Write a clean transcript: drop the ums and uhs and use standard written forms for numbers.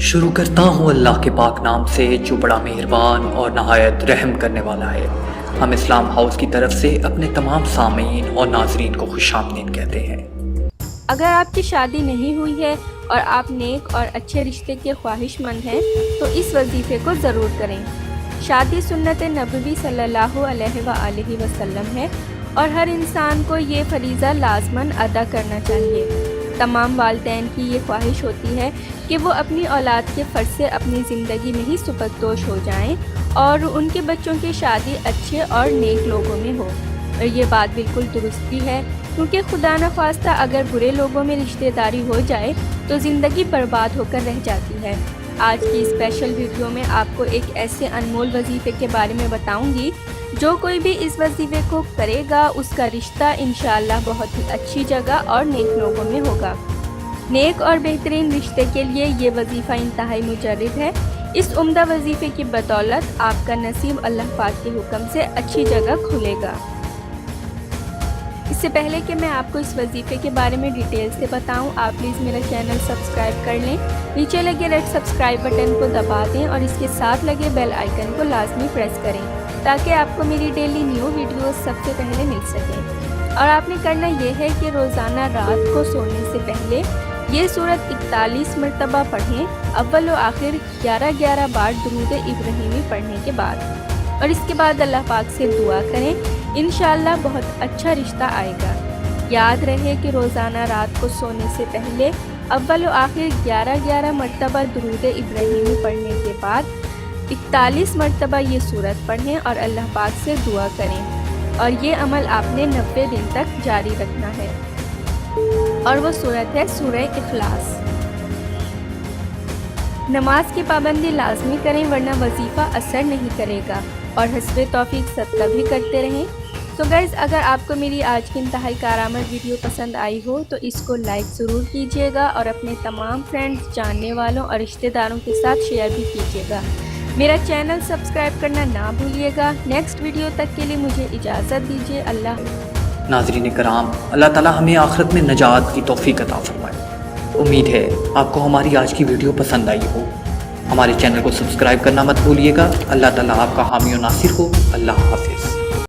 شروع کرتا ہوں اللہ کے پاک نام سے جو بڑا مہربان اور نہایت رحم کرنے والا ہے۔ ہم اسلام ہاؤس کی طرف سے اپنے تمام سامعین اور ناظرین کو خوش آمدید کہتے ہیں۔ اگر آپ کی شادی نہیں ہوئی ہے اور آپ نیک اور اچھے رشتے کے خواہش مند ہیں تو اس وظیفے کو ضرور کریں۔ شادی سنت نبوی صلی اللہ علیہ وآلہ وسلم ہے اور ہر انسان کو یہ فریضہ لازماً ادا کرنا چاہیے۔ تمام والدین کی یہ خواہش ہوتی ہے کہ وہ اپنی اولاد کے فرض سے اپنی زندگی میں ہی سبکدوش ہو جائیں اور ان کے بچوں کی شادی اچھے اور نیک لوگوں میں ہو، اور یہ بات بالکل درست بھی ہے، کیونکہ خدا نخواستہ اگر برے لوگوں میں رشتہ داری ہو جائے تو زندگی برباد ہو کر رہ جاتی ہے۔ آج کی اسپیشل ویڈیو میں آپ کو ایک ایسے انمول وظیفے کے بارے میں بتاؤں گی جو کوئی بھی اس وظیفے کو کرے گا اس کا رشتہ انشاءاللہ بہت ہی اچھی جگہ اور نیک لوگوں میں ہوگا۔ نیک اور بہترین رشتے کے لیے یہ وظیفہ انتہائی مجرب ہے۔ اس عمدہ وظیفے کی بدولت آپ کا نصیب اللہ پاک کے حکم سے اچھی جگہ کھلے گا۔ اس سے پہلے کہ میں آپ کو اس وظیفے کے بارے میں ڈیٹیل سے بتاؤں، آپ پلیز میرا چینل سبسکرائب کر لیں، نیچے لگے ریڈ سبسکرائب بٹن کو دبا دیں اور اس کے ساتھ لگے بیل آئیکن کو لازمی پریس کریں تاکہ آپ کو میری ڈیلی نیو ویڈیوز سب سے پہلے مل سکیں۔ اور آپ نے کرنا یہ ہے کہ روزانہ رات کو سونے سے پہلے یہ سورت 41 مرتبہ پڑھیں، اول و آخر 11 بار درود ابراہیمی پڑھنے کے بعد، اور اس کے بعد اللہ پاک سے دعا کریں، انشاءاللہ بہت اچھا رشتہ آئے گا۔ یاد رہے کہ روزانہ رات کو سونے سے پہلے اول و آخر 11 مرتبہ درود ابراہیمی پڑھنے کے بعد 41 مرتبہ یہ سورت پڑھیں اور اللہ پاک سے دعا کریں، اور یہ عمل آپ نے 90 دن تک جاری رکھنا ہے، اور وہ سورت ہے سورہ اخلاص۔ نماز کی پابندی لازمی کریں ورنہ وظیفہ اثر نہیں کرے گا، اور حسب توفیق صدقہ بھی کرتے رہیں۔ تو گائز، اگر آپ کو میری آج کی انتہائی کارآمد ویڈیو پسند آئی ہو تو اس کو لائک ضرور کیجیے گا اور اپنے تمام فرینڈز، جاننے والوں اور رشتہ داروں کے ساتھ شیئر بھی کیجیے گا۔ میرا چینل سبسکرائب کرنا نہ بھولیے گا۔ نیکسٹ ویڈیو تک کے لیے مجھے اجازت دیجیے۔ اللہ حافظ۔ ناظرین کرام، اللہ تعالی ہمیں آخرت میں نجات کی توفیق عطا فرمائے۔ امید ہے آپ کو ہماری آج کی ویڈیو پسند آئی ہو۔ ہمارے چینل کو سبسکرائب کرنا مت بھولیے گا۔ اللہ تعالی آپ کا حامی و ناصر ہو۔ اللہ حافظ۔